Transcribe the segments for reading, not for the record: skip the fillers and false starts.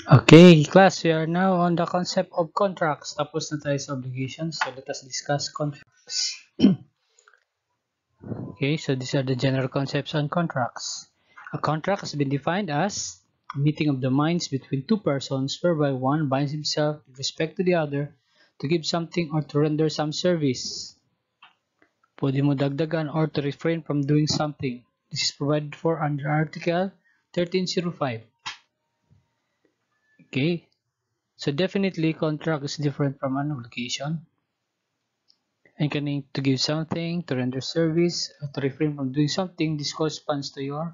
Okay, class, we are now on the concept of contracts. Tapos na tayo sa obligations, so let us discuss contracts. Okay, so these are the general concepts on contracts. A contract has been defined as a meeting of the minds between two persons whereby one binds himself with respect to the other to give something or to render some service. Pwede mo dagdagan or to refrain from doing something. This is provided for under Article 1305. Okay, so definitely contract is different from an obligation. And can to give something, to render service, or to refrain from doing something, this corresponds to your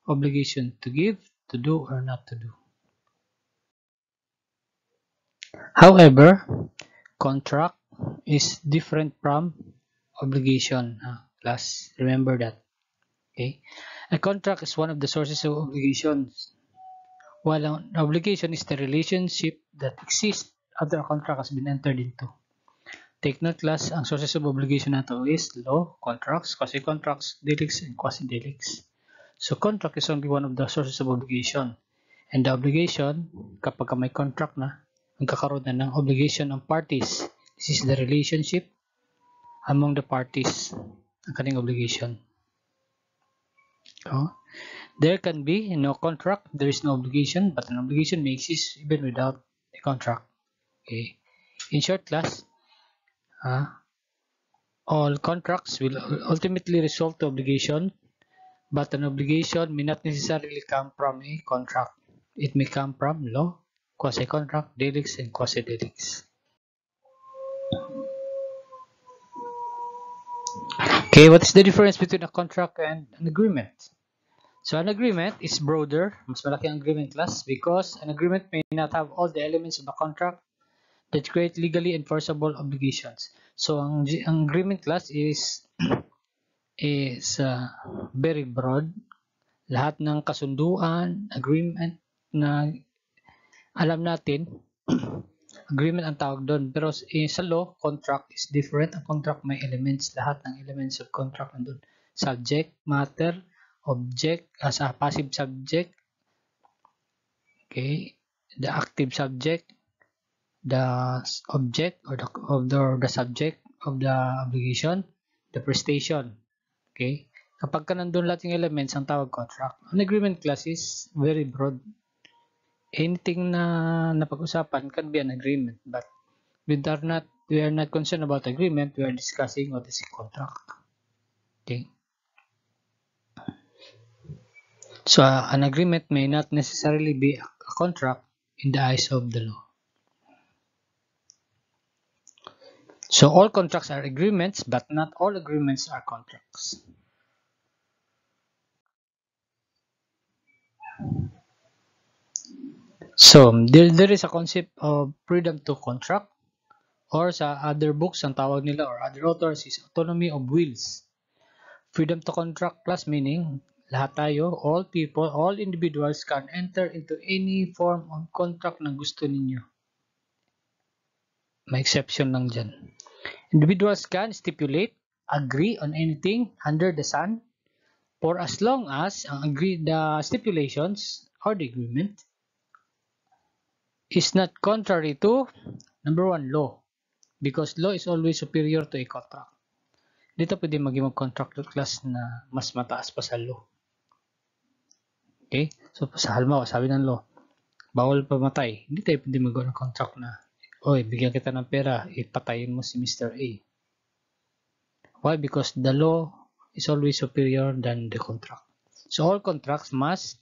obligation to give, to do, or not to do. However, contract is different from obligation. Class, remember that. Okay, a contract is one of the sources of obligations, while an obligation is the relationship that exists after a contract has been entered into. Take note, class, ang sources of obligation nato is law, contracts, quasi-contracts, delicts, and quasi-delicts. So, contract is only one of the sources of obligation. And the obligation, kapag may contract na, magkakaroon na ng obligation ng parties. This is the relationship among the parties, ang kaning obligation. Oh. There can be no contract, there is no obligation, but an obligation may exist even without a contract. Okay. In short, class, all contracts will ultimately result to obligation, but an obligation may not necessarily come from a contract. It may come from law, quasi-contract, delicts, and quasi-delicts. Okay, what is the difference between a contract and an agreement? So an agreement is broader, mas malaki ang agreement, class, because an agreement may not have all the elements of a contract that create legally enforceable obligations. So ang agreement, class, is very broad. Lahat ng kasunduan, agreement na alam natin, agreement ang tawag doon. Pero sa law, contract is different. Ang contract may elements. Lahat ng elements of contract nandun. Subject, matter, object, as a passive subject. Okay. The active subject, the object or the subject of the obligation, the prestation. Okay. Kapag ka nandun lahat yung elements, ang tawag contract. An agreement, class, is very broad. Anything na napag-usapan can be an agreement, but we are not concerned about agreement. We are discussing what is a contract. Okay. So an agreement may not necessarily be a contract in the eyes of the law. So all contracts are agreements, but not all agreements are contracts. So there is a concept of freedom to contract, or sa other books ang tawag nila or other authors is autonomy of wills. Freedom to contract, plus meaning lahat tayo, all people, all individuals can enter into any form of contract na gusto ninyo. May exception lang dyan. Individuals can stipulate, agree on anything under the sun for as long as the stipulations or the agreement is not contrary to, number one, law. Because law is always superior to a contract. Dito pwede maging contract class na mas mataas pa sa law. Okay? So, sa halimbawa, sabi ng law, bawal pamatay. Hindi tayo pwede magawa ng contract na, oy, bigyan kita ng pera, ipatayin mo si Mr. A. Why? Because the law is always superior than the contract. So, all contracts must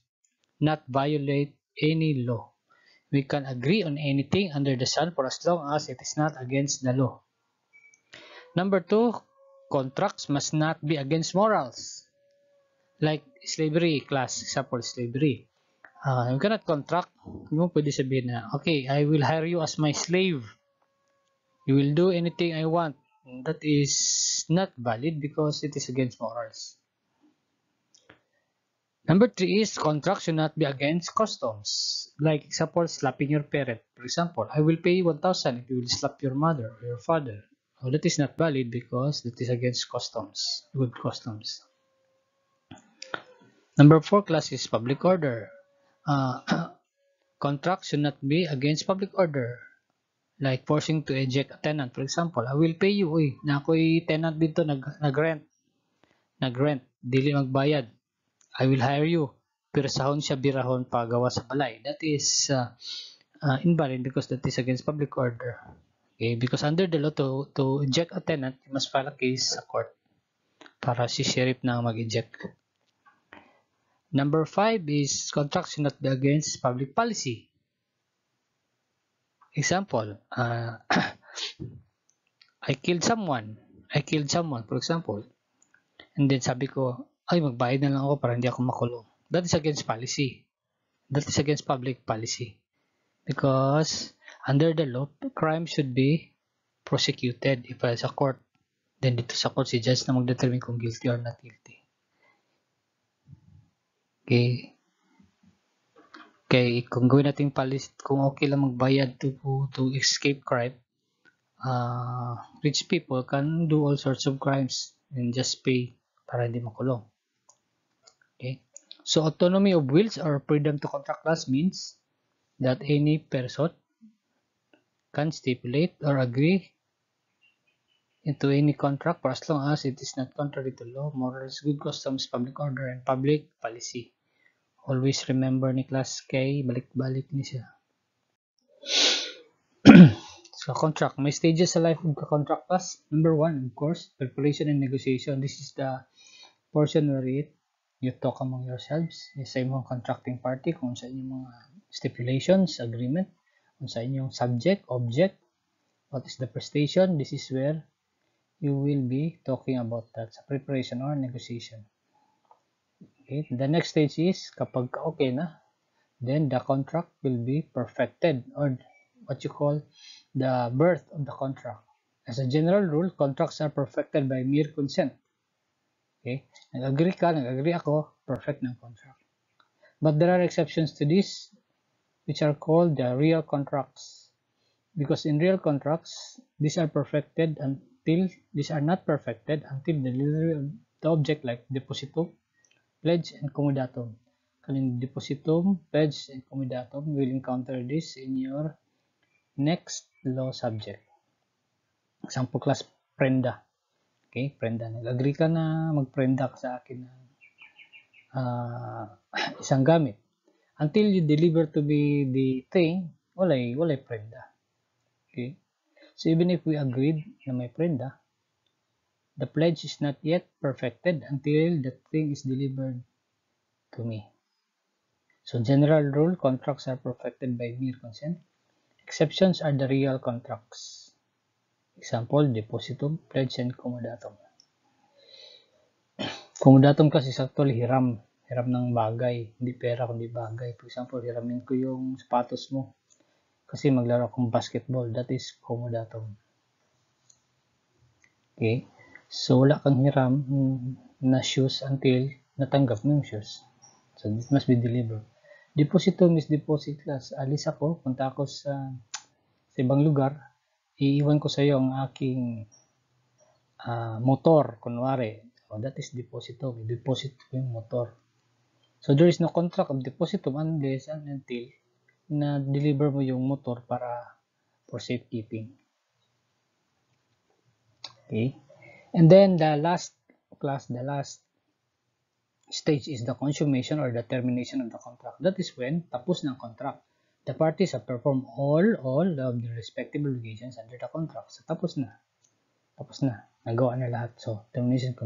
not violate any law. We can agree on anything under the sun for as long as it is not against the law. Number two, contracts must not be against morals. Like slavery, class, example, slavery. You cannot contract. Hindi mo pwede sabihin na, okay, I will hire you as my slave. You will do anything I want. That is not valid because it is against morals. Number three is contract should not be against customs. Like example, slapping your parent. For example, I will pay you 1,000 if you will slap your mother or your father. Oh, that is not valid because that is against customs, good customs. Number four, class, is public order. contract should not be against public order. Like forcing to eject a tenant. For example, I will pay you. Uy, na ako'y tenant dito, nag-rent. Nag-rent, dili magbayad. I will hire you. Pirsahon siya birahon pagawa sa balay. That is invalid because that is against public order. Okay, because under the law, to eject a tenant, you must file a case sa court para si sheriff na mag-eject. Number 5 is contract should not be against public policy. Example, I killed someone, for example. And then sabi ko, ay magbayad na lang ako para hindi ako makulong. That is against policy. That is against public policy. Because under the law, crime should be prosecuted if sa court. Then dito sa court, si judge na mag-determine kung guilty or not guilty. Okay. Okay, kung gawin natin policy, kung okay lang magbayad to escape crime, rich people can do all sorts of crimes and just pay para hindi makulong. Okay. So autonomy of wills or freedom to contract clause means that any person can stipulate or agree into any contract for as long as it is not contrary to law, morals, good customs, public order, and public policy. Always remember ni class K, balik-balik ni siya. So contract, may stages sa life of the contract class. Number 1, of course, preparation and negotiation. This is the portion where you talk among yourselves, sa inyong contracting party, kung sa inyong mga stipulations, agreement, kung sa inyong subject, object, what is the prestation. This is where you will be talking about that sa preparation or negotiation. Okay, the next stage is kapag okay na, then the contract will be perfected, or what you call the birth of the contract. As a general rule, contracts are perfected by mere consent. Okay, nag-agree ka, nag-agree ako, perfect ng contract. But there are exceptions to this, which are called the real contracts. Because in real contracts, these are not perfected until the delivery of the object, like depositum, pledge, and commodatum. Kaling depositum, pledge, and commodatum, we will encounter this in your next law subject. Example class, prenda. Okay, prenda. Nag-agree ka na mag-prenda ka sa akin ng isang gamit. Until you deliver to me the thing, walay prenda. Okay? So even if we agreed na may prenda, the pledge is not yet perfected until the thing is delivered to me. So general rule, contracts are perfected by mere consent. Exceptions are the real contracts. Example, depositum, pledge, and commodatum. Commodatum kasi actually hiram ng bagay, hindi pera kundi bagay. For example, hiramin ko yung sapatos mo kasi maglaro akong basketball. That is commodatum. Okay? So wala kang hiram na shoes until natanggap mo yung shoes. So it must be delivered. Depositum is deposit class. Alis ako, punta ako sa ibang lugar, iiwan ko sa iyo ang aking motor, kunwari. So that is depositum. Deposit ko yung motor. So there is no contract of depositum unless and until na deliver mo yung motor para for safekeeping. Okay? And then the last stage is the consummation or the termination of the contract. That is when tapos ng contract. The parties have performed all of the respective obligations under the contract. So tapos na. Nagawa na lahat. So termination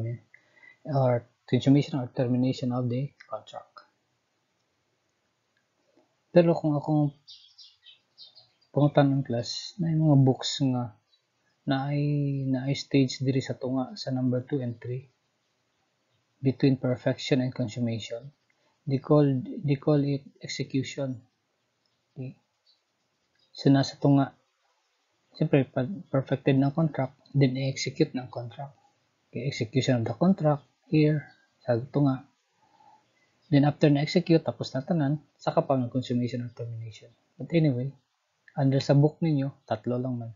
or consummation or termination of the contract. Pero kung akong pangutan ng class, na yung mga books nga na ay stage diri sa tunga sa number 2 and 3 between perfection and consummation, they call it execution. Okay. So nasa tunga, siyempre perfected ng contract, then i-execute ng contract. Okay, execution of the contract here sa tunga. Then after na-execute, tapos na tanan, saka pa ng consummation or termination. But anyway, under sa book ninyo, 3 lang man.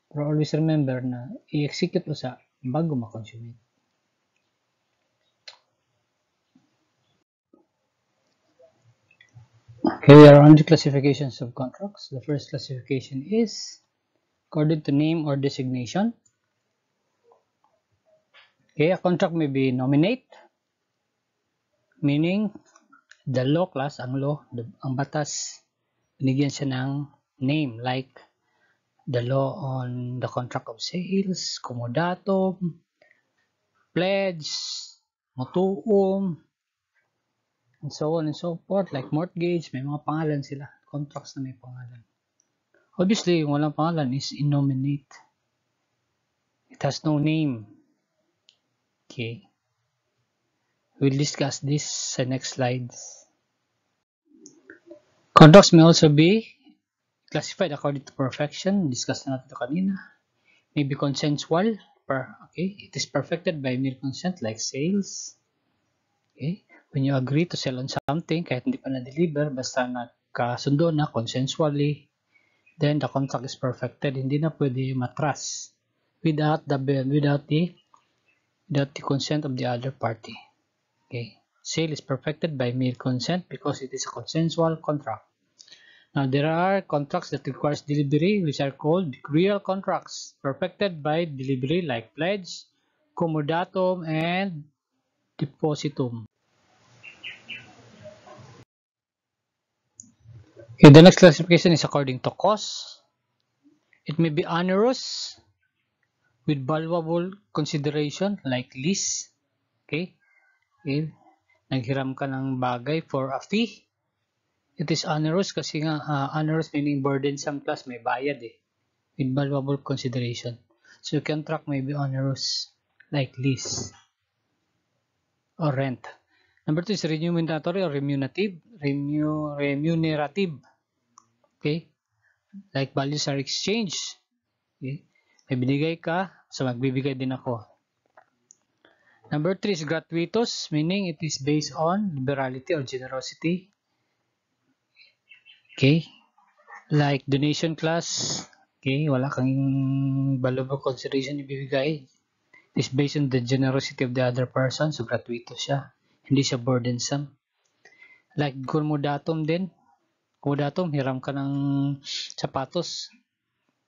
Pero always remember na i-execute usa bago ma-consummate. Here we are on the classifications of contracts. The first classification is according to name or designation. Okay, a contract may be nominate, meaning the law class, ang batas, binigyan siya ng name, like the law on the contract of sales, comodatum, pledge, mutuum, and so on and so forth, like mortgage, may mga pangalan sila, contracts na may pangalan. Obviously, yung walang pangalan is innominate. It has no name. Okay. We'll discuss this sa next slides. Contracts may also be classified according to perfection. Discuss na natin ito kanina. May be consensual. Okay. It is perfected by mere consent like sales. Okay. When you agree to sell on something, kahit hindi pa na-deliver, basta nagkasundo na consensually, then the contract is perfected. Hindi na pwede matras without the consent of the other party. Okay. Sale is perfected by mere consent because it is a consensual contract. Now, there are contracts that requires delivery, which are called real contracts, perfected by delivery like pledge, comodatum, and depositum. Okay, the next classification is according to cost. It may be onerous with valuable consideration like lease. Okay. Naghiram ka ng bagay for a fee. It is onerous kasi nga, onerous meaning burdensome class, may bayad with valuable consideration. So, contract may be onerous like lease or rent. Number 2 is remuneratory or remunerative. Okay? Like values are exchanged. Okay? May binigay ka, so magbibigay din ako. Number 3 is gratuitous, meaning it is based on liberality or generosity. Okay? Like donation class, okay, wala kang valuable consideration ibibigay. It is based on the generosity of the other person, so gratuitous siya. Hindi siya burdensome. Like comodatum din. Comodatum, hiram ka ng sapatos.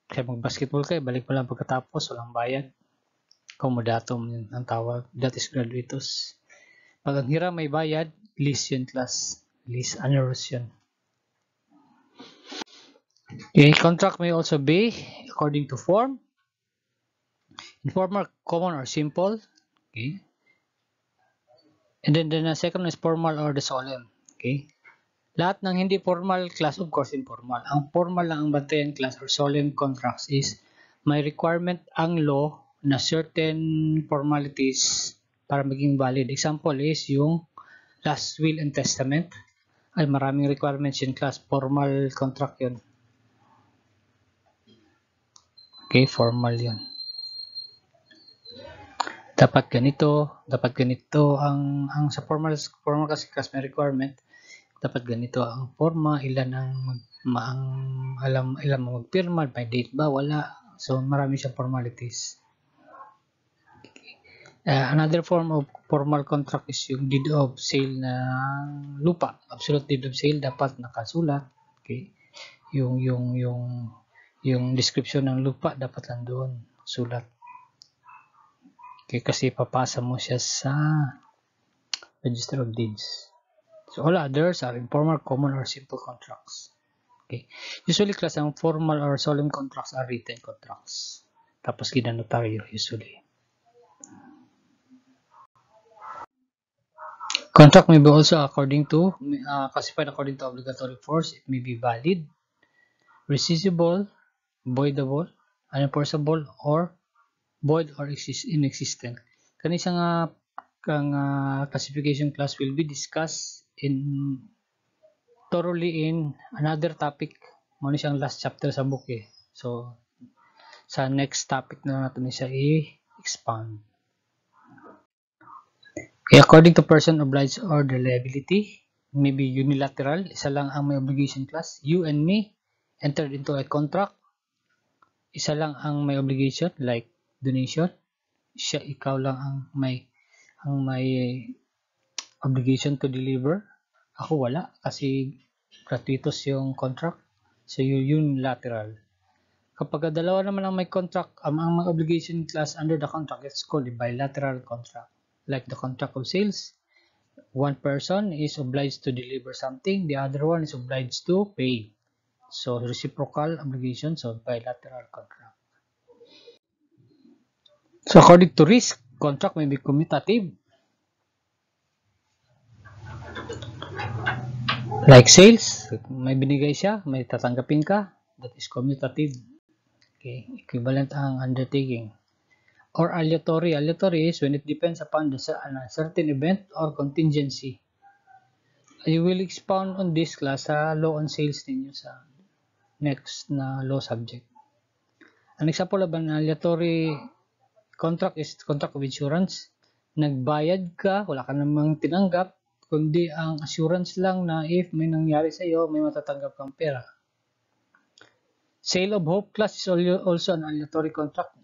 Kaya mag-basketball ka, balik mo lang pagkatapos, walang bayad. Comodatum yun ang tawag. That is gratuitous. Pag ang hiram may bayad, lease yun class. Lease, onerous yun. Okay, contract may also be according to form. Informal, common, or simple. Okay. And then the second is formal or the solemn. Okay. Lahat ng hindi formal class, of course, informal. Ang formal lang ang bantayan class or solemn contracts is may requirement ang law na certain formalities para maging valid. Example is yung last will and testament. Ay maraming requirements yun class. Formal contract yun. Okay, formal yun. Dapat ganito ang sa formal kasi class may requirement. Dapat ganito ang forma, ilan ang magpirma, may date ba, wala. So marami siyang formalities. Another form of formal contract is yung deed of sale ng lupa. Absolute deed of sale dapat nakasulat. Okay. Yung description ng lupa dapat nandoon sulat. Okay, kasi papasa mo siya sa Register of Deeds. So all others are informal, common, or simple contracts. Okay. Usually class ang formal or solemn contracts are written contracts. Tapos ginanotaryo usually. Contract may be also classified according to obligatory force. It may be valid, rescissible, voidable, unenforceable, or void or inexistent. Kanisa nga classification class will be discussed thoroughly in another topic. Muna siyang last chapter sa book So, sa next topic na natin siya i-expand. Okay, according to person obliged or the liability, maybe unilateral, isa lang ang may obligation class. You and me entered into a contract. Isa lang ang may obligation like donation. Ikaw lang ang may obligation to deliver. Ako wala kasi gratuitous yung contract. So, unilateral. Kapag dalawa naman ang may contract, ang mga obligation clause under the contract, it's called a bilateral contract. Like the contract of sales, one person is obliged to deliver something, the other one is obliged to pay. So, reciprocal obligations of bilateral contract. So, according to risk, contract may be commutative. Like sales, may binigay siya, may tatanggapin ka, that is commutative. Okay, equivalent ang undertaking. Or aleatory. Aleatory is when it depends upon a certain event or contingency. I will expound on this class sa law on sales ninyo sa next na law subject. An example of an aleatory contract is contract of insurance. Nagbayad ka, wala ka namang tinanggap, kundi ang assurance lang na if may nangyari sa iyo, may matatanggap kang pera. Sale of hope class is also an aleatory contract.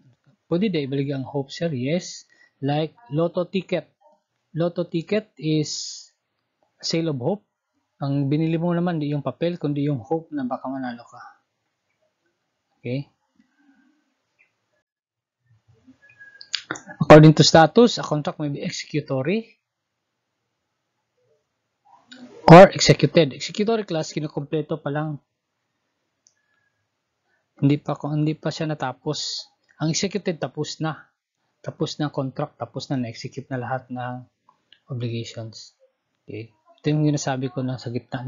Pwede na ibalik ang hope, sir? Yes. Like lotto ticket. Lotto ticket is sale of hope. Ang binili mo naman di yung papel, kundi yung hope na baka manalo ka. Okay? According to status, a contract may be executory or executed. Executory class, kinukompleto pa lang. Hindi pa siya natapos. Ang executed, tapos na. Tapos na contract, tapos na na-execute na lahat ng obligations. Okay? Ito yung sinasabi ko na sa gitna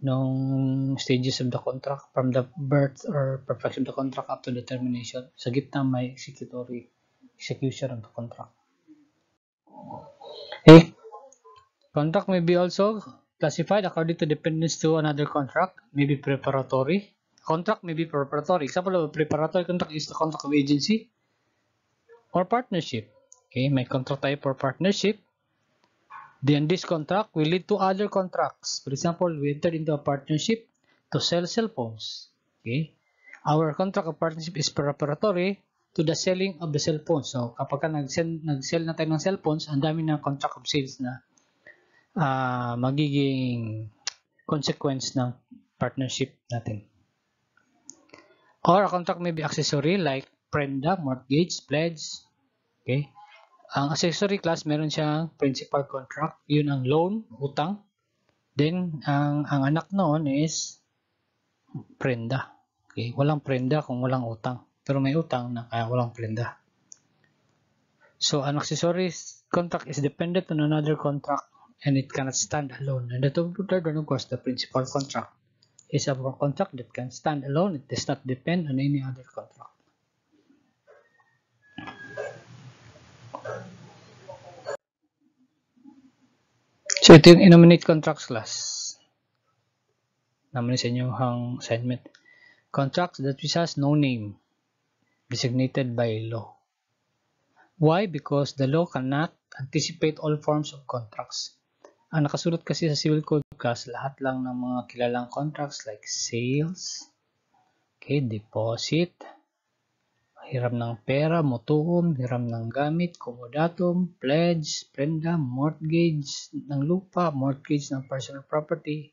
nung stages of the contract, from the birth or perfection of the contract up to the termination. Sa gitna may executory execution of the contract. Okay. Contract may be also classified according to dependence to another contract. May be preparatory. Contract may be preparatory. Example of a preparatory contract is the contract of agency or partnership. Okay, may contract tayo for partnership. Then this contract will lead to other contracts. For example, we entered into a partnership to sell cell phones. Okay, our contract of partnership is preparatory to the selling of the cell phones. So, kapag nag-sell na tayo ng cell phones, ang dami ng contract of sales na magiging consequence ng partnership natin. Or a contract may be accessory like prenda, mortgage, pledge. Okay. Ang accessory class, meron siyang principal contract. Yun ang loan, utang. Then, ang anak noon is prenda. Okay. Walang prenda kung walang utang. Pero may utang na kaya walang prenda. So, an accessory contract is dependent on another contract and it cannot stand alone. And the third one, of course, the principal contract is a contract that can stand alone. It does not depend on any other contract. So, ito yung innominate contracts class. Naman sa inyong assignment. Contracts that which has no name, designated by law. Why? Because the law cannot anticipate all forms of contracts. Ang nakasulat kasi sa Civil Code class, lahat lang ng mga kilalang contracts like sales, okay, deposit, hiram ng pera, mutuum, hiram ng gamit, comodatum, pledge, prenda, mortgage ng lupa, mortgage ng personal property.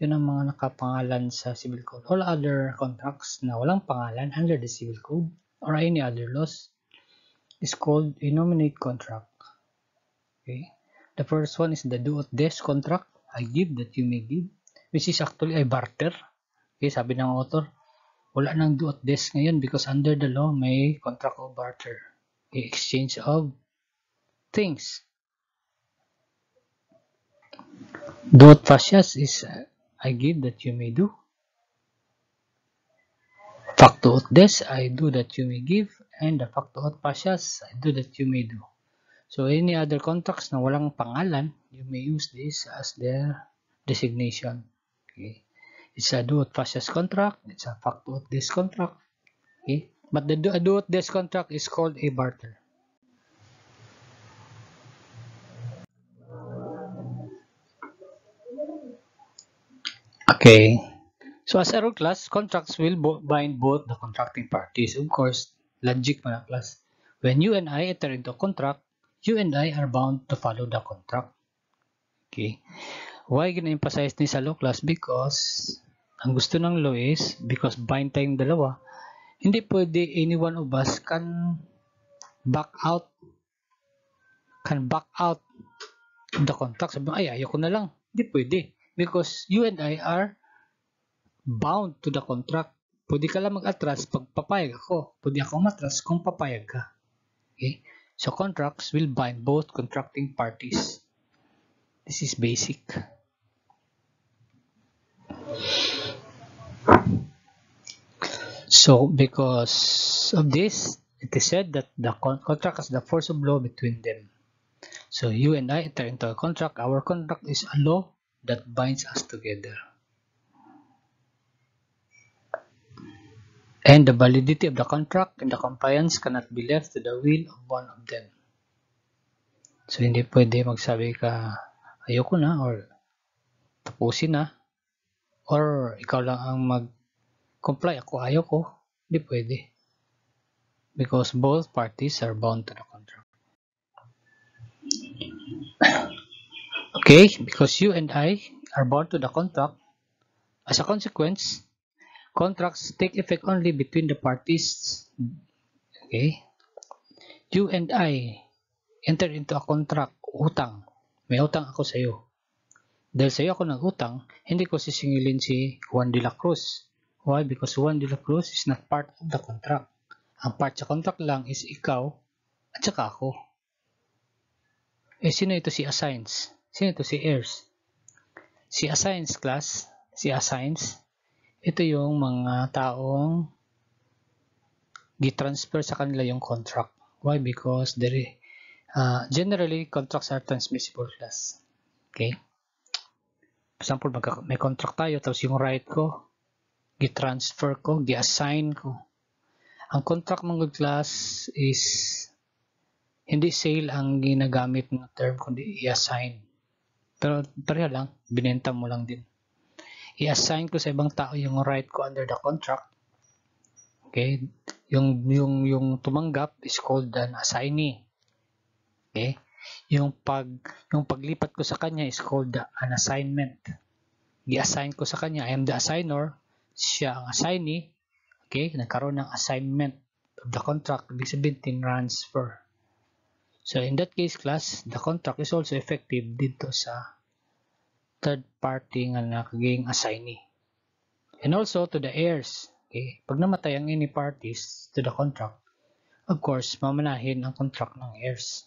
Yun ang mga nakapangalan sa Civil Code. All other contracts na walang pangalan under the Civil Code or any other laws is called a nominate contract. Okay. The first one is the do or des contract. I give that you may give, which is actually a barter. Okay, sabi ng author, wala nang do or des ngayon because under the law may contract of barter, okay, exchange of things. Do or facias is I give that you may do. Facto ut des, I do that you may give, and the facto ut facias, I do that you may do. So any other contracts na walang pangalan, you may use this as their designation. Okay. It's a do ut facias contract, it's a facto ut des contract. Okay. But the do ut des contract is called a barter. Okay. So as a rule class, contracts will bind both the contracting parties. Of course, logic mga class. When you and I enter into a contract, you and I are bound to follow the contract. Okay. Why gina-emphasize ni sa law class? Because ang gusto ng law is, because bind tayong dalawa, hindi pwede any one of us can back out of the contract. Sabi mo, ay, ayoko na lang. Hindi pwede. Because you and I are bound to the contract. Pwede ka lang mag-atras pag papayag ako. Pwede ako matras kung papayag ka. Okay? So, contracts will bind both contracting parties. This is basic. So, because of this, it is said that the contract has the force of law between them. So, you and I enter into a contract. Our contract is a law that binds us together. And the validity of the contract and the compliance cannot be left to the will of one of them. So, hindi pwede magsabi ka, ayoko na, or tapusin na, or ikaw lang ang mag-comply, ako ayoko. Hindi pwede. Because both parties are bound to the contract. Okay, because you and I are bound to the contract, as a consequence, contracts take effect only between the parties. Okay? You and I enter into a contract, utang. May utang ako sa iyo. Dahil sa iyo ako nag-utang, hindi ko sisingilin si Juan de la Cruz. Why? Because Juan de la Cruz is not part of the contract. Ang part sa contract lang is ikaw at saka ako. Eh, sino ito si assigns? Sino ito si heirs? Si assigns class, si assigns, ito yung mga taong gi-transfer sa kanila yung contract. Why? Because generally, contracts are transmissible class. Okay? For example, may contract tayo, tapos yung right ko, gi-transfer ko, gi-assign ko. Ang contract mga class is hindi sale ang ginagamit na term, kundi i-assign. Pero pareha lang, binenta mo lang din. I-assign ko sa ibang tao yung right ko under the contract. Okay? Yung tumanggap is called an assignee. Okay? Yung paglipat ko sa kanya is called an assignment. I-assign ko sa kanya, I am the assigner, siya ang assignee. Okay? Nagkaroon ng assignment of the contract, ibig sabihin tin-transfer. So in that case class, the contract is also effective dito sa third party nga naging assignee. And also to the heirs. Okay? Pag namatay ang any parties to the contract, of course, mamanahin ang contract ng heirs.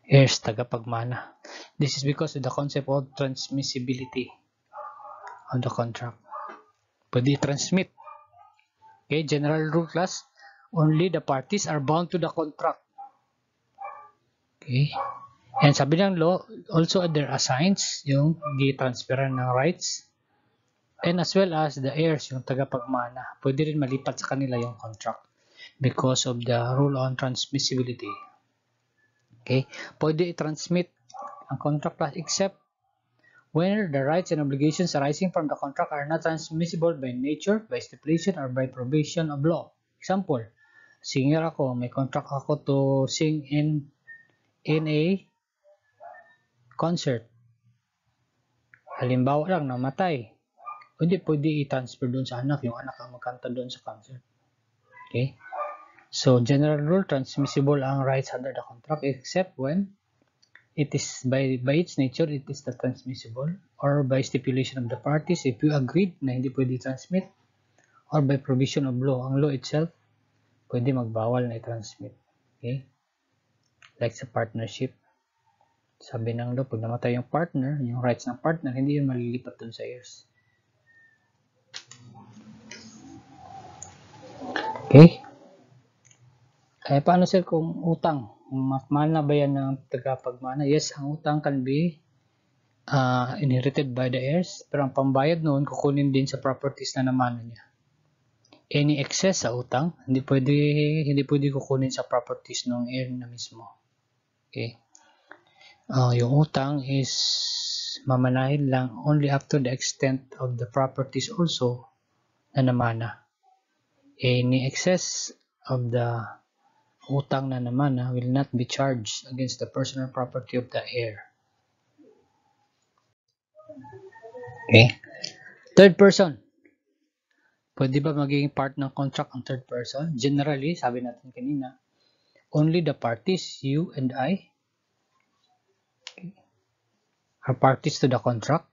Heirs, tagapagmana. This is because of the concept of transmissibility of the contract. Pwede transmit. Okay, general rule class, only the parties are bound to the contract. Okay. And sabi ng law, also there assigns yung gi-transferan ng rights. And as well as the heirs, yung tagapagmana. Pwede rin malipat sa kanila yung contract because of the rule on transmissibility. Okay. Pwede i-transmit ang contract class except when the rights and obligations arising from the contract are not transmissible by nature, by stipulation, or by provision of law. Example, singer ako, may contract ako to sing in a concert. Halimbawa lang, namatay. Hindi pwede i-transfer doon sa anak, yung anak ang magkanta doon sa concert. Okay? So, general rule, transmissible ang rights under the contract except when it is by its nature, it is not transmissible, or by stipulation of the parties, if you agreed na hindi pwede transmit, or by provision of law. Ang law itself, pwede magbawal na i-transmit. Okay? Like sa partnership. Sabi ng law, pag namatay yung partner, yung rights ng partner, hindi yun malilipat dun sa heirs. Okay? Eh, paano sir kung utang? Mahal na ba yan ng tagapagmana? Yes, ang utang can be inherited by the heirs, pero ang pambayad noon kukunin din sa properties na namana niya. Any excess sa utang, hindi pwede kukunin sa properties ng heir na mismo. Okay? Yung utang is mamanahin lang only up to the extent of the properties also na namana. Any excess of the utang na namana will not be charged against the personal property of the heir. Okay? Third person. Pwede ba magiging part ng contract ang third person? Generally, sabi natin kanina, only the parties, you and I, are parties to the contract.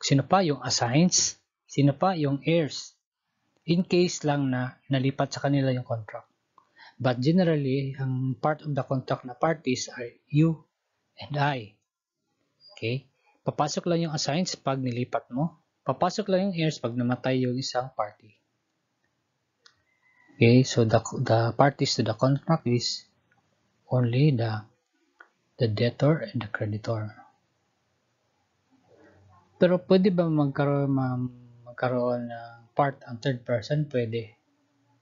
Sino pa? Yung assigns. Sino pa? Yung heirs. In case lang na nalipat sa kanila yung contract. But generally, ang part of the contract na parties are you and I. Okay? Papasok lang yung assigns pag nilipat mo. Papasok lang yung heirs pag namatay yung isang party. Okay? So, the parties to the contract is only the debtor and the creditor. Pero pwede ba magkaroon ng part ang third person? Pwede.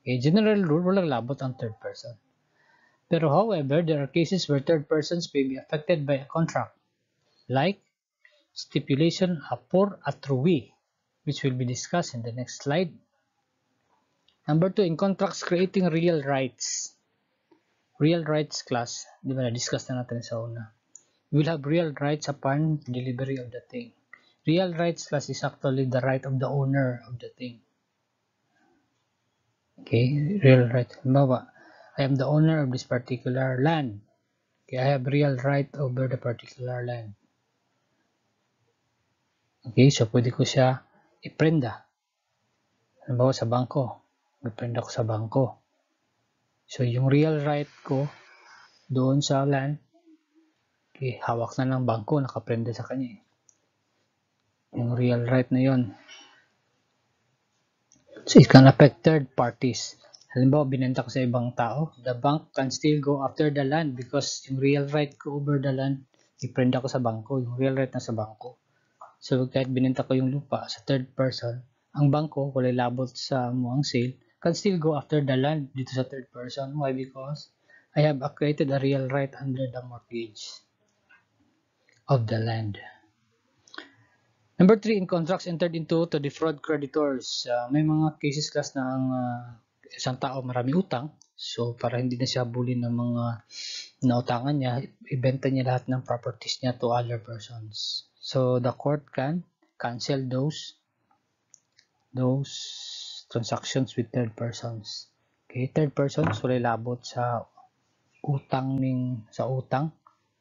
Okay, general rule, walang labot ang third person. Pero however, there are cases where third persons may be affected by a contract, like stipulation a por atrui, which will be discussed in the next slide. Number 2, in contracts creating real rights. Real rights class, di ba na-discuss na natin sa una. We will have real rights upon delivery of the thing. Real rights class is actually the right of the owner of the thing. Okay, real right. Halimbawa, I am the owner of this particular land. Okay, I have real right over the particular land. Okay, so pwede ko siya iprenda. Halimbawa sa bangko. Iprenda ko sa bangko. So, yung real right ko doon sa land, okay, hawak na ng bangko, nakaprenda sa kanya. Yung real right na yon. So, it can affect third parties. Halimbawa, binenta ko sa ibang tao, the bank can still go after the land because yung real right ko over the land, iprenda ko sa bangko, yung real right na sa bangko. So, kahit binenta ko yung lupa sa third person, ang bangko, kung labot sa muang sale, can still go after the land dito sa third person. Why? Because I have created a real right under the mortgage of the land. Number 3, in contracts entered into to defraud creditors. May mga cases class na ang isang tao marami utang. So, para hindi na siya bulin ng mga nautangan niya, ibenta niya lahat ng properties niya to other persons. So, the court can cancel those transactions with third persons. Okay, third persons, wala labot sa utang.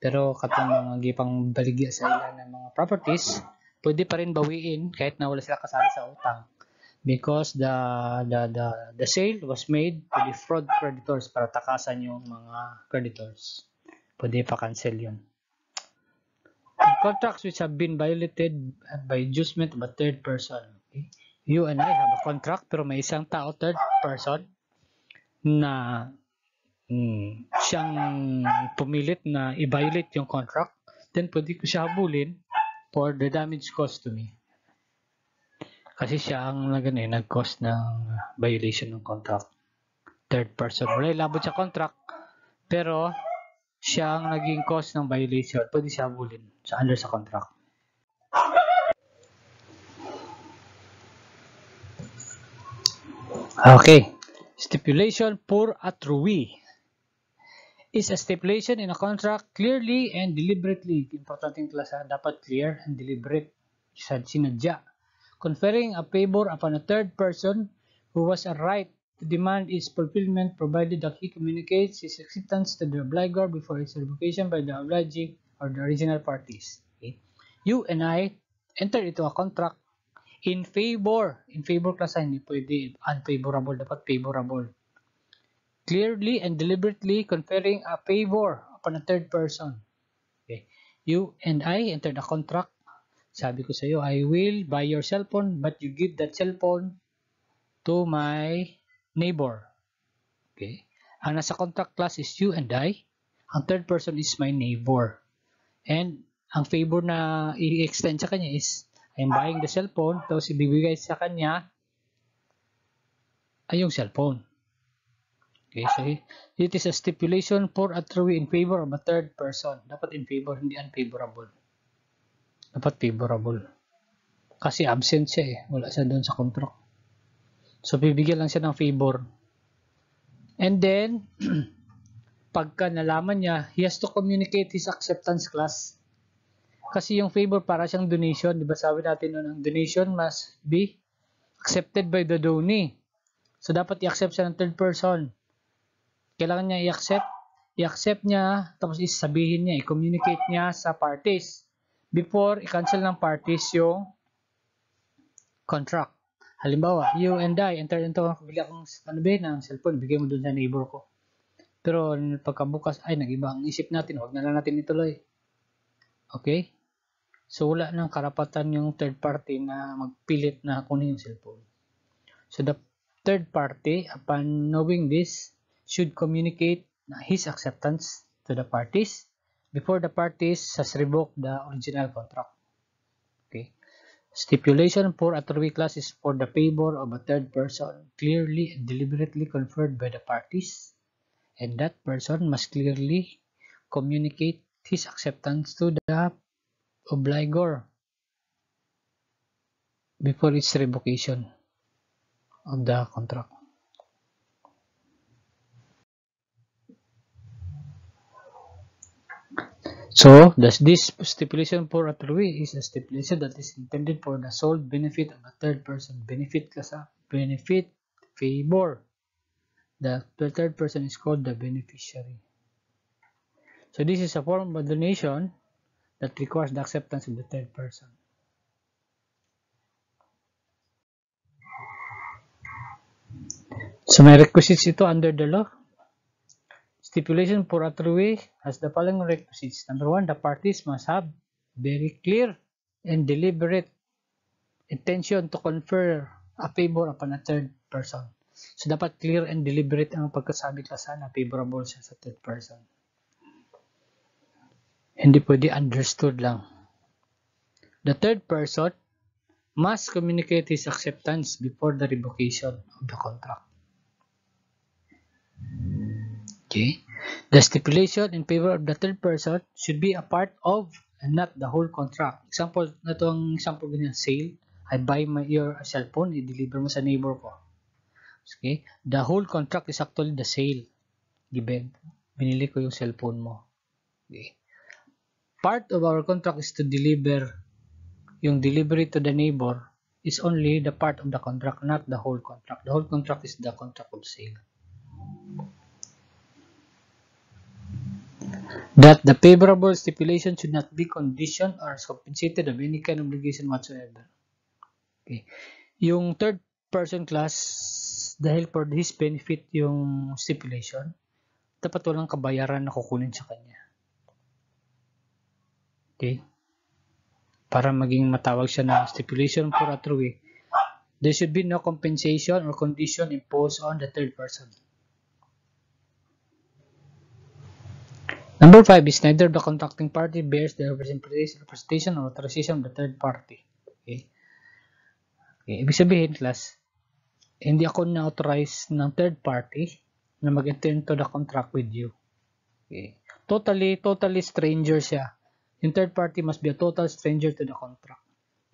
Pero katong mga gipang baligya sa ilan ng mga properties, pwede pa rin bawiin kahit na wala sila kasali sa utang. Because the sale was made to defraud creditors, para takasan yung mga creditors. Pwede pa cancel yun. Contracts which have been violated by inducement of a third person. Okay? You and I have a contract pero may isang tao, third person, na siyang pumilit na i-violate yung contract, then pwede ko siya habulin for the damage caused to me. Kasi siya ang nag-cause ng violation ng contract. Third person. Wala labot sa contract, pero siya ang naging cause ng violation. Pwede siya habulin under sa contract. Okay. Stipulation por atrui is a stipulation in a contract clearly and deliberately. Importante yung klasa, dapat clear and deliberate. Sinadya. Conferring a favor upon a third person who has a right to demand its fulfillment provided that he communicates his acceptance to the obligor before its revocation by the obliging or the original parties. Okay? You and I enter into a contract in favor. In favor klasa, hindi pwede unfavorable, dapat favorable. Clearly and deliberately conferring a favor upon a third person. Okay? You and I entered a contract. Sabi ko sa iyo, I will buy your cellphone, but you give that cellphone to my neighbor. Okay? Ang nasa contract class is you and I. Ang third person is my neighbor. And ang favor na i-extend sa kanya is, I'm buying the cellphone, tapos ibibigay sa kanya ay yung cellphone. Okay, so it is a stipulation for atrui in favor of a third person. Dapat in favor, hindi unfavorable. Dapat favorable. Kasi absent siya eh. Wala siya doon sa contract. So, bibigyan lang siya ng favor. And then, pagka nalaman niya, he has to communicate his acceptance class. Kasi yung favor para siyang donation, di ba sabi natin noon, ang donation must be accepted by the donee. So, dapat i-accept siya ng third person. Kailangan niya i-accept niya, tapos isabihin niya, i-communicate niya sa parties before i-cancel ng parties yung contract. Halimbawa, you and I enter into, bigla akong ng cellphone, bigay mo dun sa neighbor ko. Pero pagkabukas, ay, nag-iba ang isip natin, huwag na lang natin ituloy. Okay? So, wala nang karapatan yung third party na magpilit na kunin yung cellphone. So, the third party, upon knowing this, should communicate his acceptance to the parties before the parties has revoked the original contract. Okay. Stipulation for a three-way clause is for the favor of a third person clearly and deliberately conferred by the parties, and that person must clearly communicate his acceptance to the obligor before its revocation of the contract. So, thus this stipulation for a three-way is a stipulation that is intended for the sole benefit of a third person. Benefit kasi benefit, favor. The third person is called the beneficiary. So, this is a form of donation that requires the acceptance of the third person. So, may requisites ito under the law. Stipulation for a three-way has the following requisites. Number one, the parties must have very clear and deliberate intention to confer a favor upon a third person. So, dapat clear and deliberate ang pagkasabi kasi na favorable siya sa third person. Hindi pwede understood lang. The third person must communicate his acceptance before the revocation of the contract. Okay. The stipulation in favor of the third person should be a part of and not the whole contract. Example, na itong example ganyan, sale. I buy your cellphone, i-deliver mo sa neighbor ko. Okay. The whole contract is actually the sale. Given, binili ko yung cellphone mo. Okay. Part of our contract is to deliver. Yung delivery to the neighbor is only the part of the contract, not the whole contract. The whole contract is the contract of sale. That the favorable stipulation should not be conditioned or compensated of any kind of obligation whatsoever. Okay. Yung third person class, dahil for his benefit yung stipulation, dapat walang kabayaran na kukunin sa kanya. Okay. Para maging matawag siya na stipulation for a three-way, there should be no compensation or condition imposed on the third person. Number 5 is neither the contracting party bears the representation or authorization of the third party. Okay. Okay. Ibig sabihin, class, hindi ako na-authorize ng third party na mag-enter into the contract with you. Okay. Totally stranger siya. Yung third party must be a total stranger to the contract.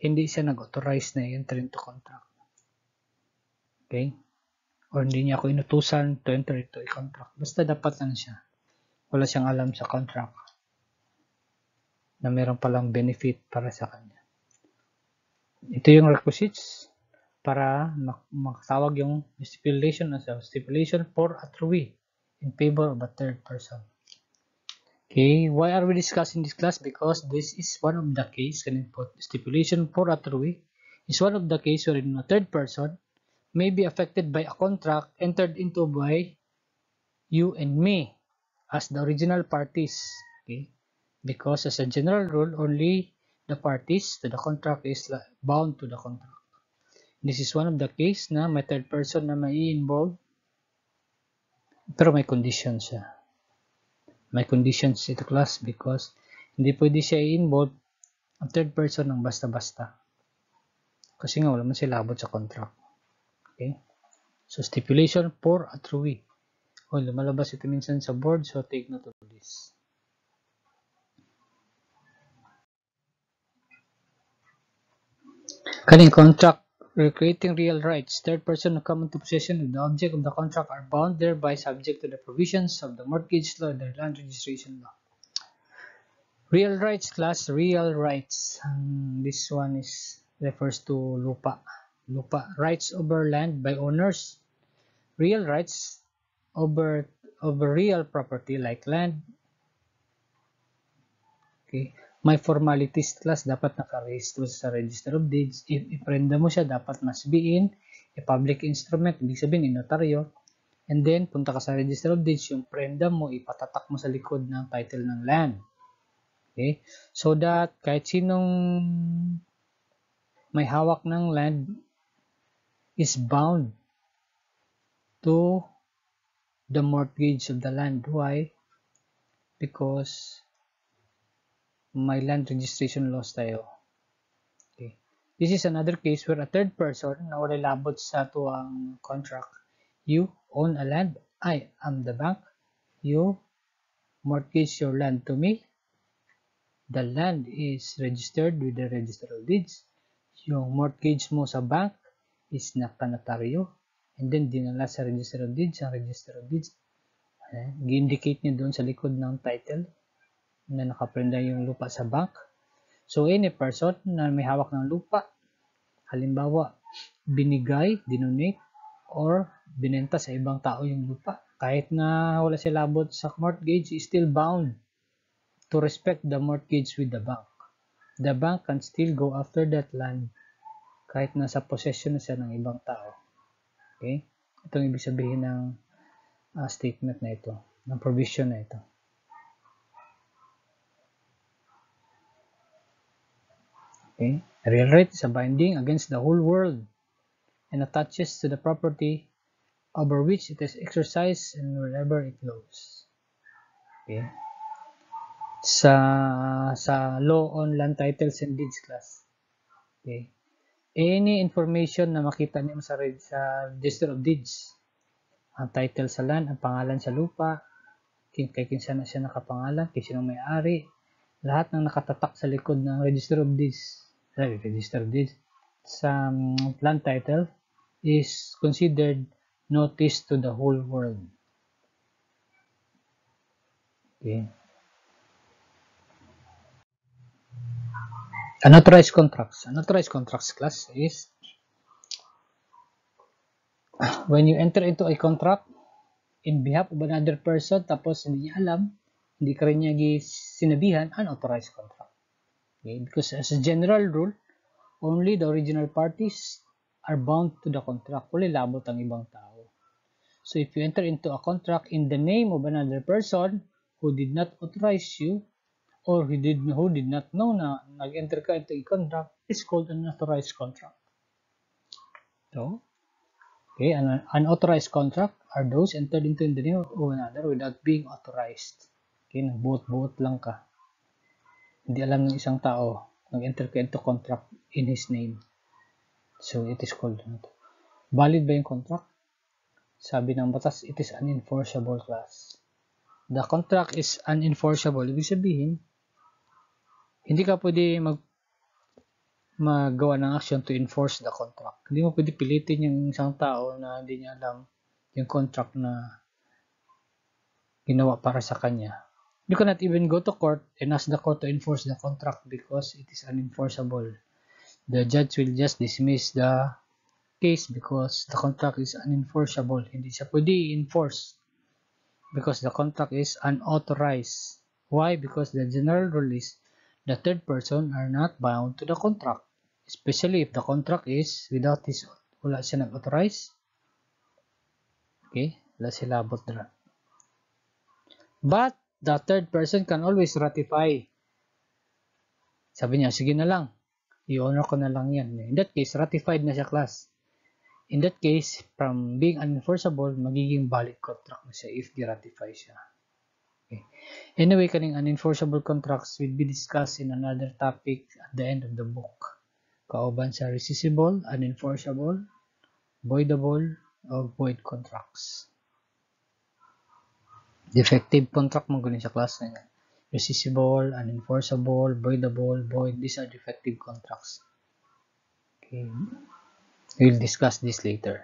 Hindi siya nag-authorize na enter into contract. Okay? Or hindi niya ako inutusan to enter into a contract. Basta dapat lang siya. Wala siyang alam sa contract na meron palang benefit para sa kanya. Ito yung requisites para makatawag yung stipulation as a stipulation for a three-way in favor of a third person. Okay, why are we discussing this class? Because this is one of the case, stipulation for a three-way is one of the case wherein a third person may be affected by a contract entered into by you and me as the original parties. Okay, because as a general rule, only the parties to the contract is bound to the contract. This is one of the case na may third person na may involved, pero may conditions siya. May conditions ito class because hindi pwede siya i-involve ang third person ng basta-basta. Kasi nga wala man sila abot sa contract. Okay? So, stipulation for a three-way. O, lumalabas ito minsan sa board, so take note of this. Kaning contract creating real rights. Third person who come into possession of the object of the contract are bound thereby subject to the provisions of the mortgage law and the land registration law. Real rights class, real rights. This one refers to lupa. Lupa, rights over land by owners. Real rights over real property like land. Okay. May formalities class, dapat nakarehistro sa Register of Deeds. If iprenda mo siya, dapat must be in a public instrument, ibig sabihin in notaryo. And then, punta ka sa Register of Deeds, yung prenda mo, ipatatak mo sa likod ng title ng land. Okay? So that, kahit sinong may hawak ng land is bound to the mortgage of the land. Why? Because may land registration laws tayo. Okay. This is another case where a third person na wala labot sa tuwang contract. You own a land. I am the bank. You mortgage your land to me. The land is registered with the Register of Deeds. Yung mortgage mo sa bank is nakanotaryo. And then dinala sa Register of Deeds. Ang Register of Deeds, gi-indicate niya doon sa likod ng title na nakaprenda yung lupa sa bank. So, any person na may hawak ng lupa, halimbawa, binigay, dinonate, or binenta sa ibang tao yung lupa, kahit na wala siya labot sa mortgage, is still bound to respect the mortgage with the bank. The bank can still go after that land kahit nasa possession na siya ng ibang tao. Okay? Itong ibig sabihin ng statement na ito, ng provision na ito. Okay? A real right is a binding against the whole world and attaches to the property over which it is exercised and wherever it goes. Okay? Sa law on land titles and deeds class. Okay? Any information na makita niyo sa Register of Deeds, ang title sa land, ang pangalan sa lupa, kay kinsa na siya nakapangalan, kay sino may-ari, lahat ng nakatatak sa likod ng Register of Deeds, sa land title is considered notice to the whole world. Okay. Unauthorized contracts. Unauthorized contracts class is when you enter into a contract in behalf of another person tapos hindi niya alam, hindi ka rin niya sinabihan, unauthorized contract. Okay? Because as a general rule, only the original parties are bound to the contract. Wala labot ang ibang tao. So if you enter into a contract in the name of another person who did not authorize you or who did not know na nag-enter ka into a contract, is called an unauthorized contract. So, okay, an unauthorized contract are those entered into in the name of another without being authorized. Okay, nagbuot-buot lang ka. Hindi alam ng isang tao, nag-enter ka into contract in his name. So, it is called valid ba yung contract? Sabi ng batas, it is unenforceable class. The contract is unenforceable. Ibig sabihin, hindi ka pwede magawa ng action to enforce the contract. Hindi mo pwede pilitin yung isang tao na hindi niya alam yung contract na ginawa para sa kanya. You cannot even go to court and ask the court to enforce the contract because it is unenforceable. The judge will just dismiss the case because the contract is unenforceable. Hindi siya pwede i-enforce because the contract is unauthorized. Why? Because the general rule is the third person are not bound to the contract, especially if the contract is without his, wala siya nag-authorize. Okay, wala sila labot na. But the third person can always ratify. Sabi niya, sige na lang, i-honor ko na lang yan. In that case, ratified na siya class. In that case, from being unenforceable, magiging valid contract na siya if di-ratify siya. Okay. Anyway, kaning unenforceable contracts will be discussed in another topic at the end of the book. Kauban sa rescissible, unenforceable, voidable, or void contracts. Defective contract mo gunin sa class na yan. Rescissible, unenforceable, voidable, void. These are defective contracts. Okay. We'll discuss this later.